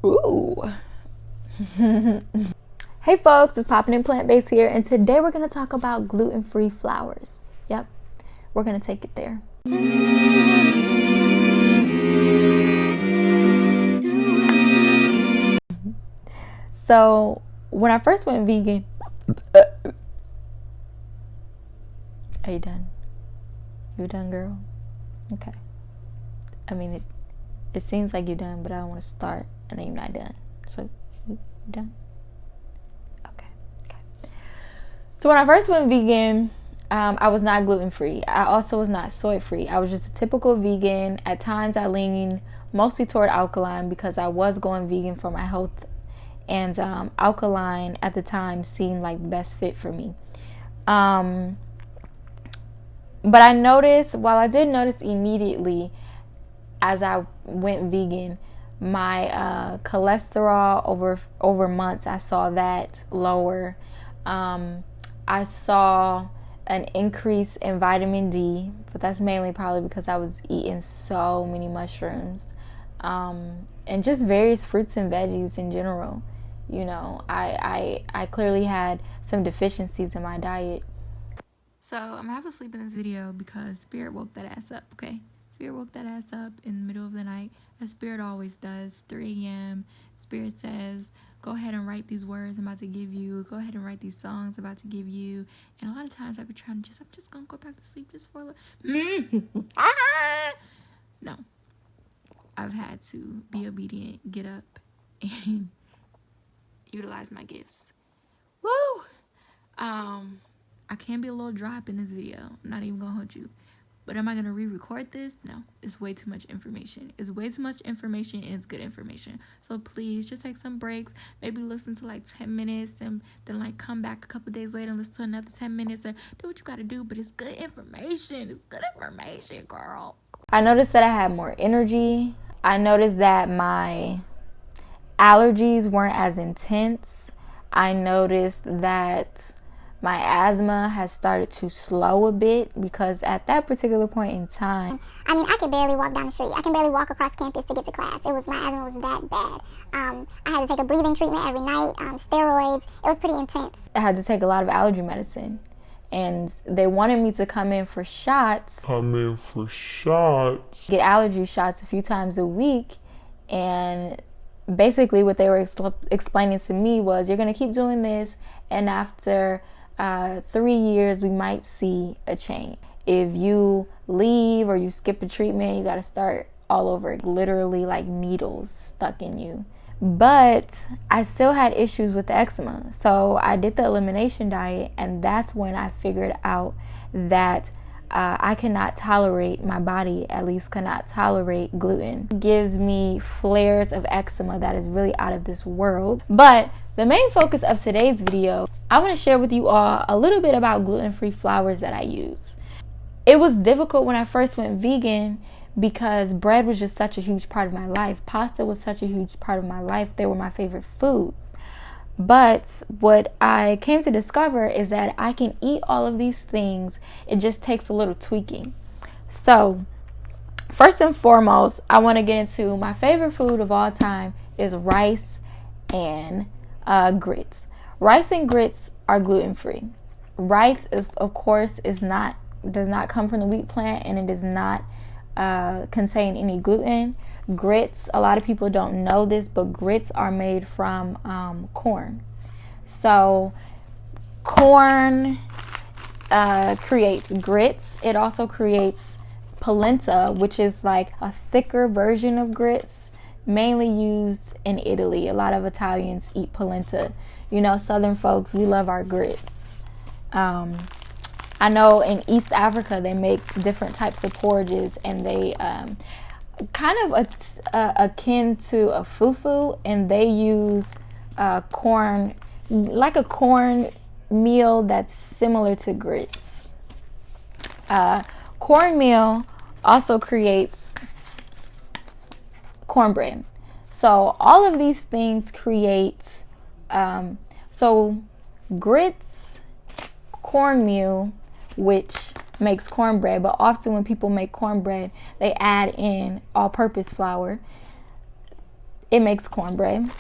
Ooh. Hey folks, it's Poppinand Plant-Based here, and today we're going to talk about gluten-free flours. Yep, we're going to take it there. So, when I first went vegan... Are you done? You done, girl? Okay. I mean, it seems like you're done, but I don't want to start and then you're not done. So, you done? Okay. So when I first went vegan, I was not gluten-free. I also was not soy-free. I was just a typical vegan. At times, I leaned mostly toward alkaline because I was going vegan for my health. And alkaline at the time seemed like the best fit for me. But I noticed, while I did notice immediately as I went vegan, my cholesterol over months, I saw that lower. I saw an increase in vitamin D, but that's mainly probably because I was eating so many mushrooms, and just various fruits and veggies in general. You know, I clearly had some deficiencies in my diet. So I'm half asleep in this video because Spirit woke that ass up, okay? Spirit woke that ass up in the middle of the night, as Spirit always does, 3 a.m. Spirit says, go ahead and write these words I'm about to give you. Go ahead and write these songs I'm about to give you. And a lot of times I've been trying to I'm just going to go back to sleep just for a little. No. I've had to be obedient, get up, and utilize my gifts. Woo! I can be a little dry up in this video. I'm not even gonna hold you. But am I gonna re-record this? No. It's way too much information. It's way too much information, and it's good information. So please just take some breaks. Maybe listen to like 10 minutes and then like come back a couple days later and listen to another 10 minutes and do what you gotta do. But it's good information. It's good information, girl. I noticed that I had more energy. I noticed that my allergies weren't as intense. I noticed that my asthma has started to slow a bit because at that particular point in time, I mean, I could barely walk down the street. I can barely walk across campus to get to class. My asthma was that bad. I had to take a breathing treatment every night, steroids. It was pretty intense. I had to take a lot of allergy medicine, and they wanted me to come in for shots. Get allergy shots a few times a week, and basically what they were explaining to me was, you're going to keep doing this, and after 3 years we might see a change. If you leave or you skip a treatment, you got to start all over, literally like needles stuck in you. But I still had issues with the eczema, so I did the elimination diet, and that's when I figured out that I cannot tolerate, my body at least cannot tolerate gluten. It gives me flares of eczema that is really out of this world. But the main focus of today's video, I want to share with you all a little bit about gluten-free flours that I use. It was difficult when I first went vegan because bread was just such a huge part of my life. Pasta was such a huge part of my life. They were my favorite foods. But what I came to discover is that I can eat all of these things. It just takes a little tweaking. So first and foremost, I want to get into my favorite food of all time is rice and grits. Rice and grits are gluten-free. Rice is, of course, does not come from the wheat plant, and it does not contain any gluten. Grits, a lot of people don't know this, but grits are made from corn. So corn creates grits. It also creates polenta, which is like a thicker version of grits, mainly used in Italy. A lot of Italians eat polenta. You know, Southern folks, we love our grits. I know in East Africa they make different types of porridges, and they kind of akin to a fufu, and they use corn, like a corn meal that's similar to grits. Cornmeal also creates cornbread. So all of these things create, so grits, cornmeal, which makes cornbread, but often when people make cornbread, they add in all-purpose flour. It makes cornbread.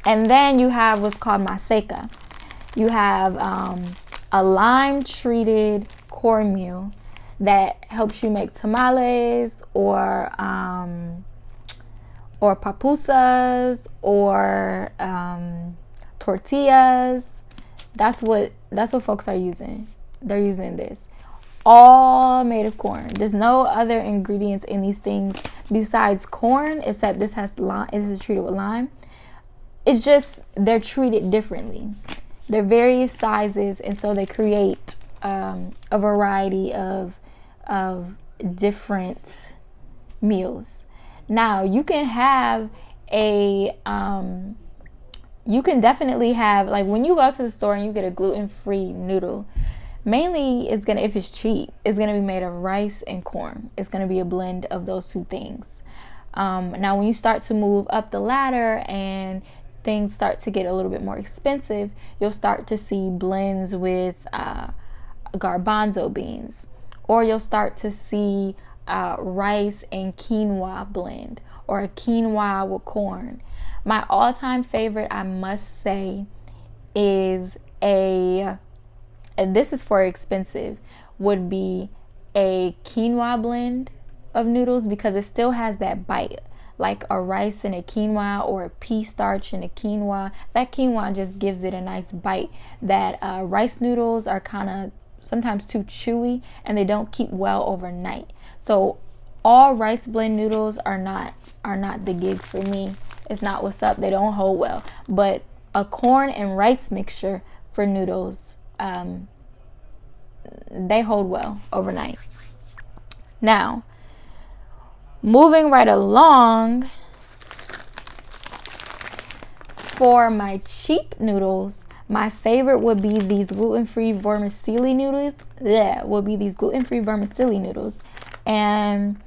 And then you have what's called maseca. You have a lime-treated cornmeal that helps you make tamales or pupusas or tortillas. That's what folks are using. They're using this. All made of corn. There's no other ingredients in these things besides corn, except this has lime. This is treated with lime. It's just they're treated differently. They're various sizes, and so they create a variety of different meals. Now you can have you can definitely have, like, when you go to the store and you get a gluten-free noodle, mainly it's gonna, if it's cheap, it's gonna be made of rice and corn. It's gonna be a blend of those two things. Now when you start to move up the ladder and things start to get a little bit more expensive, you'll start to see blends with garbanzo beans, or you'll start to see rice and quinoa blend, or a quinoa with corn. My all-time favorite, I must say, is and this is for expensive, would be a quinoa blend of noodles, because it still has that bite, like a rice and a quinoa, or a pea starch and a quinoa. That quinoa just gives it a nice bite. That rice noodles are kind of sometimes too chewy, and they don't keep well overnight. So all rice blend noodles are not the gig for me. It's not what's up. They don't hold well. But a corn and rice mixture for noodles, they hold well overnight. Now, moving right along, for my cheap noodles, my favorite would be these gluten-free vermicelli noodles. And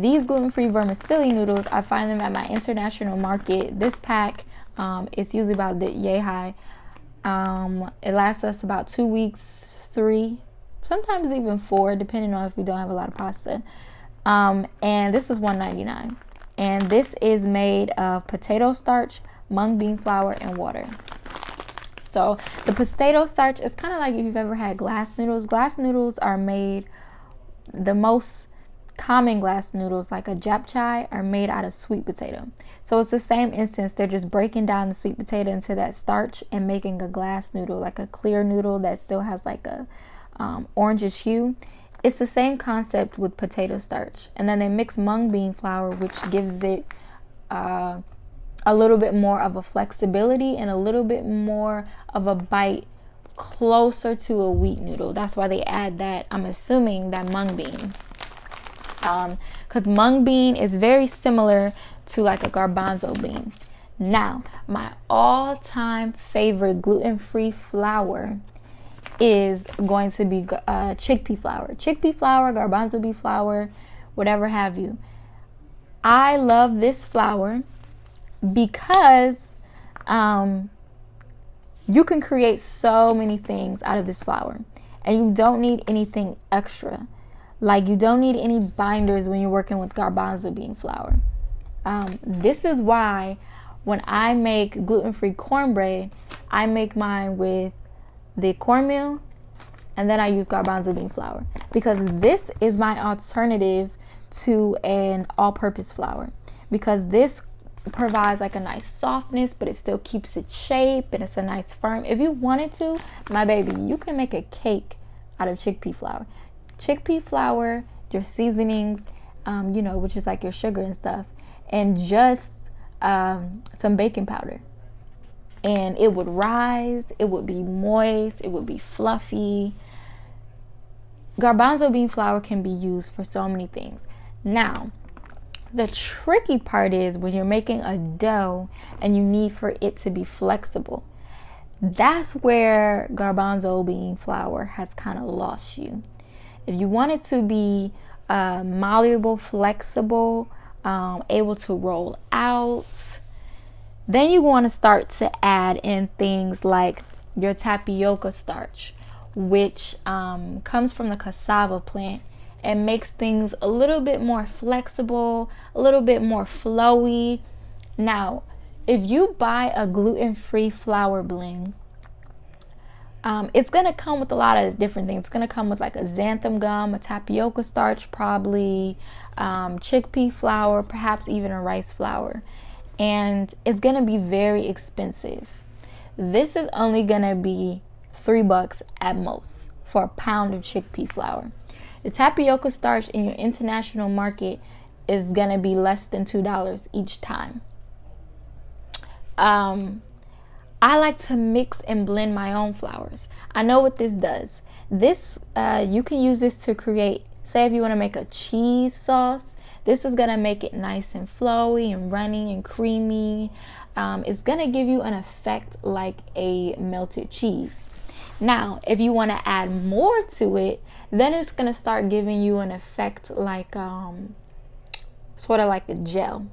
these gluten-free vermicelli noodles, I find them at my international market. This pack is usually about yay high. It lasts us about 2 weeks, 3, sometimes even 4, depending on if we don't have a lot of pasta. And this is $1.99. And this is made of potato starch, mung bean flour, and water. So the potato starch is kind of like if you've ever had glass noodles. Glass noodles are made, the most common glass noodles, like a japchae, are made out of sweet potato. So it's the same instance. They're just breaking down the sweet potato into that starch and making a glass noodle, like a clear noodle that still has like a orangish hue. It's the same concept with potato starch. And then they mix mung bean flour, which gives it a little bit more of a flexibility and a little bit more of a bite, closer to a wheat noodle. That's why they add that, I'm assuming, that mung bean. Because mung bean is very similar to like a garbanzo bean. Now, my all-time favorite gluten-free flour is going to be chickpea flour. Chickpea flour, garbanzo bean flour, whatever have you. I love this flour because you can create so many things out of this flour, and you don't need anything extra. Like, you don't need any binders when you're working with garbanzo bean flour. This is why when I make gluten-free cornbread, I make mine with the cornmeal, and then I use garbanzo bean flour, because this is my alternative to an all-purpose flour, because this provides like a nice softness, but it still keeps its shape, and it's a nice firm. If you wanted to, my baby, you can make a cake out of chickpea flour. Chickpea flour, your seasonings, which is like your sugar and stuff, and just some baking powder, and it would rise, it would be moist, it would be fluffy. Garbanzo bean flour can be used for so many things. Now, the tricky part is when you're making a dough and you need for it to be flexible. That's where garbanzo bean flour has kind of lost you. If you want it to be malleable, flexible, able to roll out, then you want to start to add in things like your tapioca starch, which comes from the cassava plant and makes things a little bit more flexible, a little bit more flowy. Now, if you buy a gluten-free flour blend, it's going to come with a lot of different things. It's going to come with like a xanthan gum, a tapioca starch probably, chickpea flour, perhaps even a rice flour. And it's going to be very expensive. This is only going to be $3 at most for a pound of chickpea flour. The tapioca starch in your international market is going to be less than $2 each time. I like to mix and blend my own flours. I know what this does. This, you can use this to create, say if you want to make a cheese sauce, this is going to make it nice and flowy and runny and creamy. It's going to give you an effect like a melted cheese. Now, if you want to add more to it, then it's going to start giving you an effect like, sort of like a gel.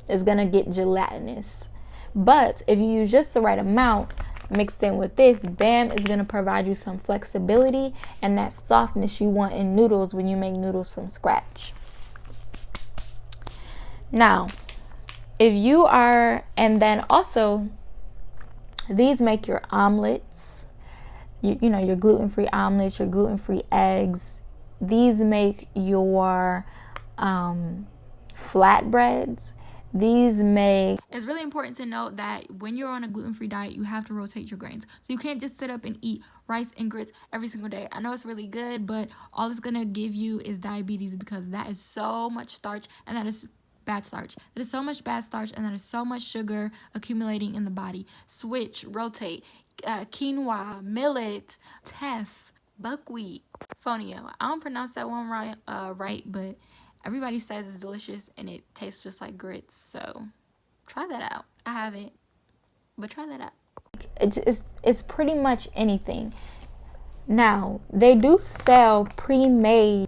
It's going to get gelatinous. But if you use just the right amount mixed in with this, bam, it's going to provide you some flexibility and that softness you want in noodles when you make noodles from scratch. Now, if you are, and then also, these make your omelets, you know, your gluten-free omelets, your gluten-free eggs. These make your flatbreads. These make... It's really important to note that when you're on a gluten-free diet, you have to rotate your grains. So you can't just sit up and eat rice and grits every single day. I know it's really good, but all it's going to give you is diabetes, because that is so much starch, and that is bad starch. That is so much bad starch, and that is so much sugar accumulating in the body. Switch, rotate, quinoa, millet, teff, buckwheat, fonio. I don't pronounce that one right, but everybody says it's delicious and it tastes just like grits. So try that out. I haven't, but try that out. It's pretty much anything. Now, they do sell pre-made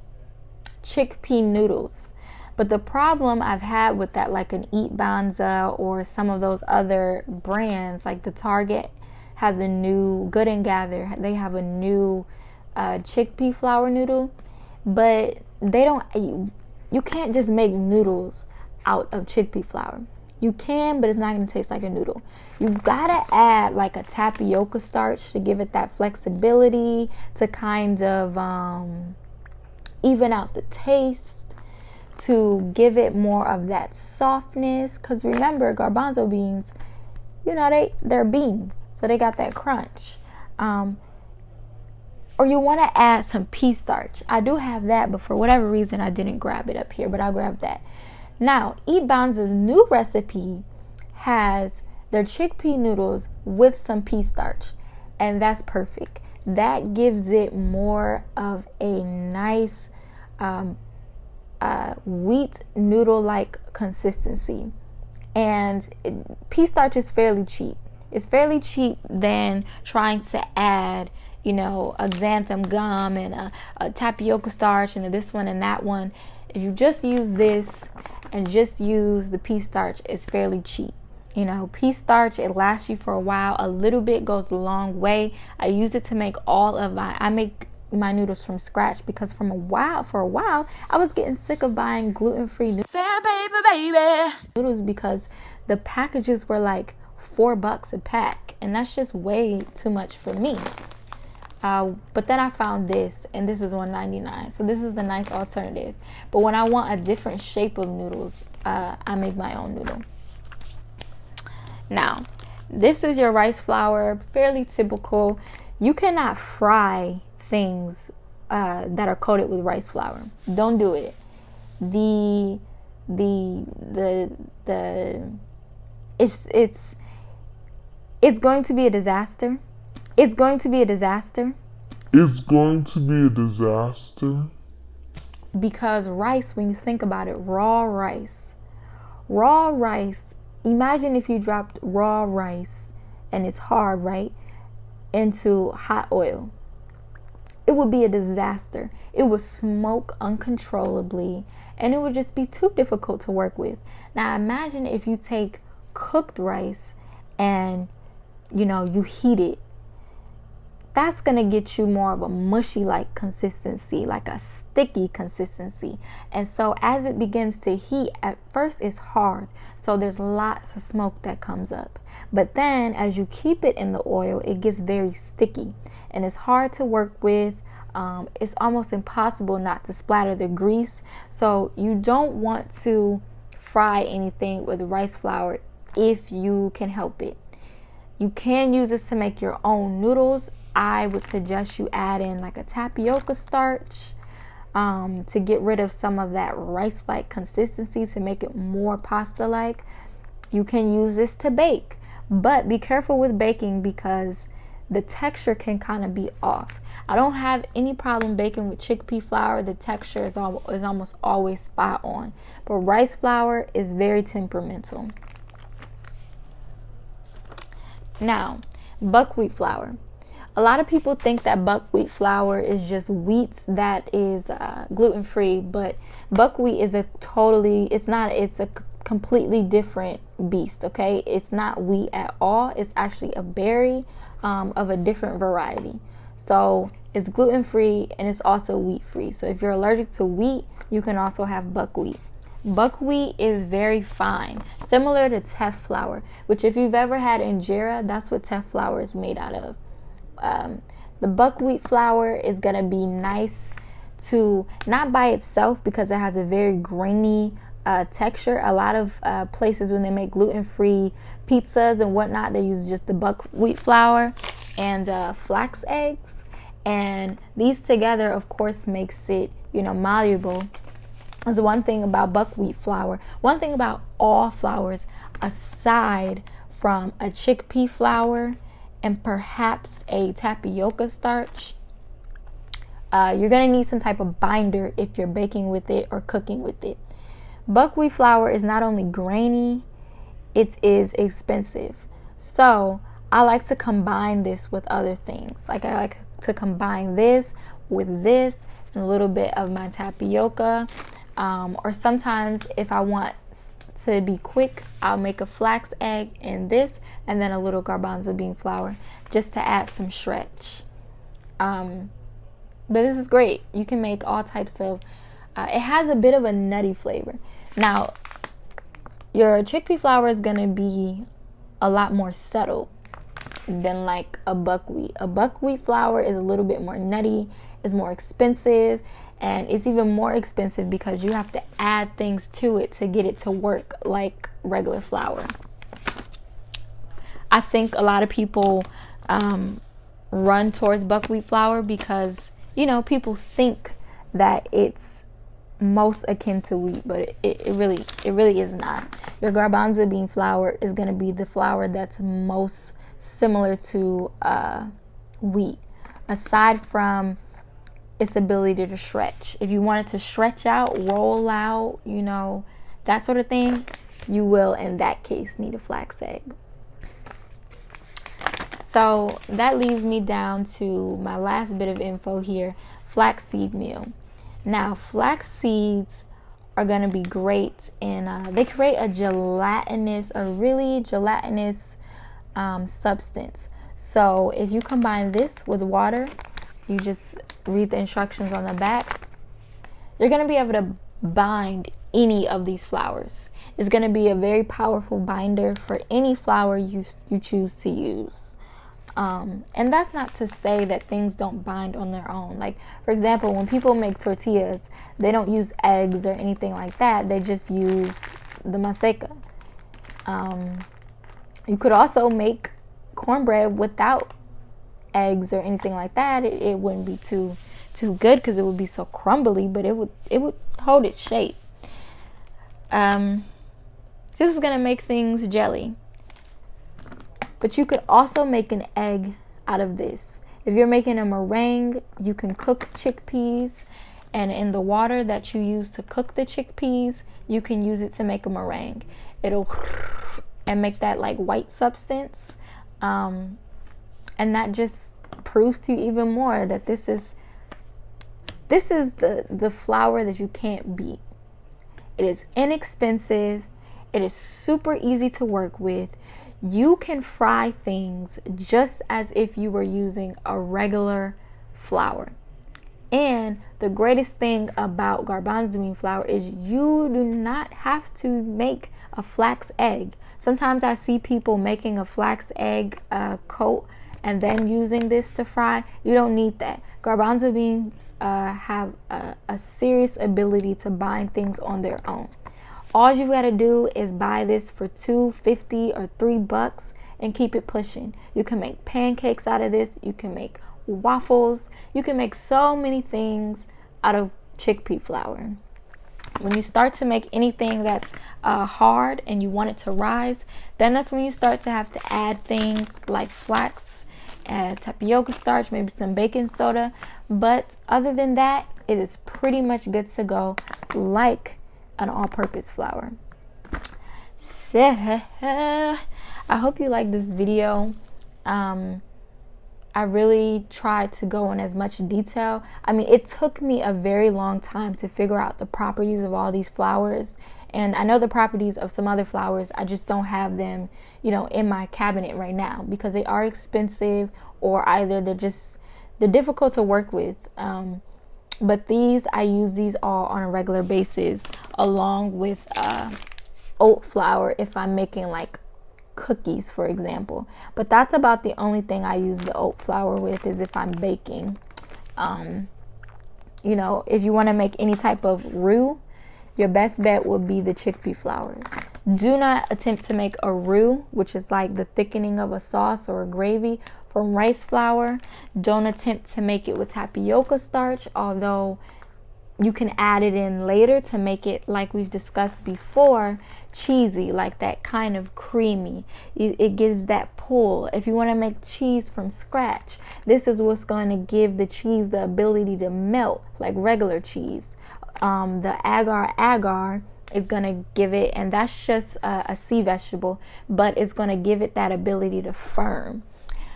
chickpea noodles. But the problem I've had with that, like an Eat Banza or some of those other brands, like the Target has a new, Good and Gather, they have a new chickpea flour noodle. But they don't, you can't just make noodles out of chickpea flour. You can, but it's not going to taste like a noodle. You gotta add like a tapioca starch to give it that flexibility, to kind of even out the taste, to give it more of that softness. Because remember, garbanzo beans, you know, they're beans, so they got that crunch. Or you want to add some pea starch. I do have that, but for whatever reason I didn't grab it up here, but I'll grab that. Now, Eat Banza's new recipe has their chickpea noodles with some pea starch, and that's perfect. That gives it more of a nice wheat noodle-like consistency. And pea starch is fairly cheap. It's fairly cheap than trying to add, you know, a xanthan gum and a tapioca starch and this one and that one. If you just use this and just use the pea starch, it's fairly cheap. You know, pea starch, it lasts you for a while. A little bit goes a long way. I use it to make I make my noodles from scratch, because for a while I was getting sick of buying gluten-free noodles because the packages were like $4 a pack, and that's just way too much for me. But then I found this, and this is $1.99, so this is the nice alternative. But when I want a different shape of noodles, I make my own noodle. Now, this is your rice flour, fairly typical. You cannot fry things that are coated with rice flour. Don't do it. It's going to be a disaster. It's going to be a disaster. It's going to be a disaster. Because rice, when you think about it, raw rice, imagine if you dropped raw rice, and it's hard, right, into hot oil. It would be a disaster. It would smoke uncontrollably, and it would just be too difficult to work with. Now imagine if you take cooked rice and, you know, you heat it that's going to get you more of a mushy like consistency, like a sticky consistency. And so as it begins to heat, at first it's hard, so there's lots of smoke that comes up. But then as you keep it in the oil, it gets very sticky and it's hard to work with. It's almost impossible not to splatter the grease. So you don't want to fry anything with rice flour if you can help it. You can use this to make your own noodles. I would suggest you add in like a tapioca starch to get rid of some of that rice-like consistency, to make it more pasta-like. You can use this to bake, but be careful with baking because the texture can kind of be off. I don't have any problem baking with chickpea flour. The texture is almost always spot on, but rice flour is very temperamental. Now, buckwheat flour. A lot of people think that buckwheat flour is just wheat that is gluten-free, but buckwheat is it's a completely different beast, okay? It's not wheat at all. It's actually a berry of a different variety. So it's gluten-free and it's also wheat-free. So if you're allergic to wheat, you can also have buckwheat. Buckwheat is very fine, similar to teff flour, which if you've ever had injera, that's what teff flour is made out of. The buckwheat flour is going to be nice to, not by itself because it has a very grainy texture. A lot of places when they make gluten-free pizzas and whatnot, they use just the buckwheat flour and flax eggs, and these together of course makes it, malleable. That's one thing about buckwheat flour. One thing about all flours aside from a chickpea flour and perhaps a tapioca starch, you're going to need some type of binder if you're baking with it or cooking with it. Buckwheat flour is not only grainy, it is expensive. So I like to combine this with other things. Like I like to combine this with this and a little bit of my tapioca. Or sometimes if I want to be quick, I'll make a flax egg in this and then a little garbanzo bean flour just to add some stretch. But this is great. You can make all types of, it has a bit of a nutty flavor. Now, your chickpea flour is going to be a lot more subtle than like a buckwheat. A buckwheat flour is a little bit more nutty, is more expensive, and it's even more expensive because you have to add things to it to get it to work like regular flour. I think a lot of people run towards buckwheat flour because, people think that it's most akin to wheat, but it really is not. Your garbanzo bean flour is going to be the flour that's most similar to wheat, aside from its ability to stretch. If you want it to stretch out, roll out, that sort of thing, you will in that case need a flax egg. So that leads me down to my last bit of info here, flaxseed meal. Now, flax seeds are going to be great and they create a really gelatinous substance. So if you combine this with water, you just read the instructions on the back, you're going to be able to bind any of these flours. It's going to be a very powerful binder for any flour you choose to use. And that's not to say that things don't bind on their own. Like, for example, when people make tortillas, they don't use eggs or anything like that. They just use the maseca. You could also make cornbread without eggs or anything like that. It wouldn't be too good because it would be so crumbly, but it would hold its shape. This is gonna make things jelly. But you could also make an egg out of this. If you're making a meringue, you can cook chickpeas, and in the water that you use to cook the chickpeas, you can use it to make a meringue. It'll and make that like white substance, and that just proves to you even more that this is the flour that you can't beat. It is inexpensive. It is super easy to work with. You can fry things just as if you were using a regular flour. And the greatest thing about garbanzo bean flour is you do not have to make a flax egg. Sometimes I see people making a flax egg coat and then using this to fry. You don't need that. Garbanzo beans have a serious ability to bind things on their own. All you gotta do is buy this for $2.50 or $3 and keep it pushing. You can make pancakes out of this. You can make waffles. You can make so many things out of chickpea flour. When you start to make anything that's hard and you want it to rise, then that's when you start to have to add things like flax, tapioca starch, maybe some baking soda. But other than that, it is pretty much good to go, like an all-purpose flour. So I hope you like this video. I really tried to go in as much detail. I mean, it took me a very long time to figure out the properties of all these flours. And I know the properties of some other flours. I just don't have them, in my cabinet right now because they are expensive, or either they're difficult to work with. But I use these all on a regular basis along with oat flour if I'm making like cookies, for example. But that's about the only thing I use the oat flour with, is if I'm baking. If you want to make any type of roux, your best bet would be the chickpea flour. Do not attempt to make a roux, which is like the thickening of a sauce or a gravy, from rice flour. Don't attempt to make it with tapioca starch, although you can add it in later to make it, like we've discussed before, cheesy, like that kind of creamy. It gives that pull. If you want to make cheese from scratch, this is what's going to give the cheese the ability to melt like regular cheese. The agar is going to give it, and that's just a sea vegetable, but it's going to give it that ability to firm.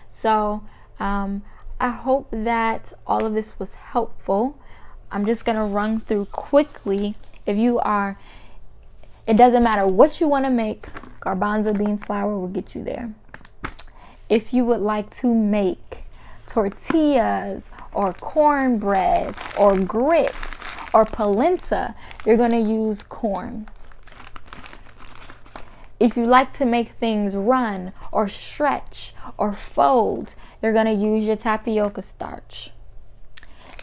So I hope that all of this was helpful. I'm just going to run through quickly. It doesn't matter what you want to make, garbanzo bean flour will get you there. If you would like to make tortillas or cornbread or grits or polenta, you're going to use corn. If you like to make things run or stretch or fold, you're going to use your tapioca starch.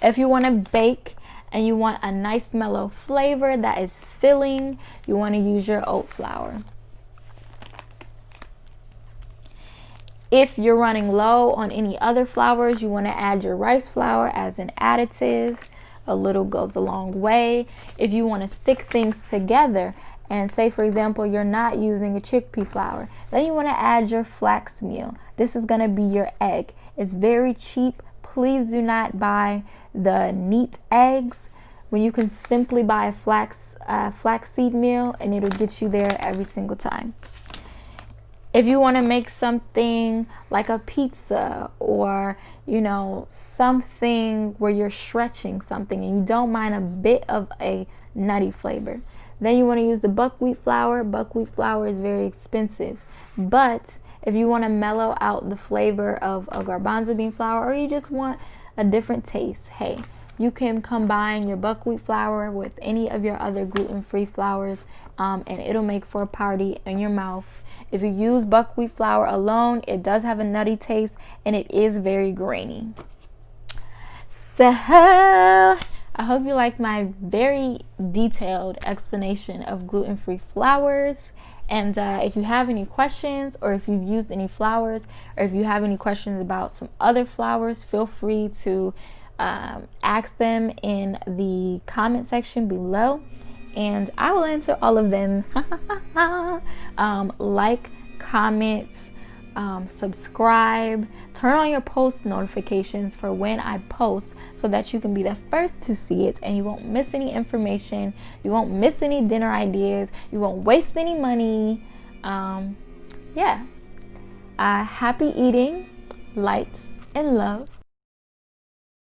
If you want to bake and you want a nice mellow flavor that is filling, you want to use your oat flour. If you're running low on any other flours, you want to add your rice flour as an additive. A little goes a long way. If you want to stick things together, and say, for example, you're not using a chickpea flour, then you want to add your flax meal. This is going to be your egg. It's very cheap. Please do not buy the neat eggs when you can simply buy a flaxseed meal, and it'll get you there every single time. If you want to make something like a pizza, or something where you're stretching something and you don't mind a bit of a nutty flavor, then you want to use the buckwheat flour. Buckwheat flour is very expensive, but if you want to mellow out the flavor of a garbanzo bean flour, or you just want a different taste, hey, you can combine your buckwheat flour with any of your other gluten-free flours, and it'll make for a party in your mouth. If you use buckwheat flour alone, it does have a nutty taste and it is very grainy. So I hope you liked my very detailed explanation of gluten-free flours. And if you have any questions, or if you've used any flours, or if you have any questions about some other flours, feel free to ask them in the comment section below, and I will answer all of them. Like, comment, subscribe, turn on your post notifications for when I post, so that you can be the first to see it and you won't miss any information, you won't miss any dinner ideas, you won't waste any money. Happy eating, light, and love.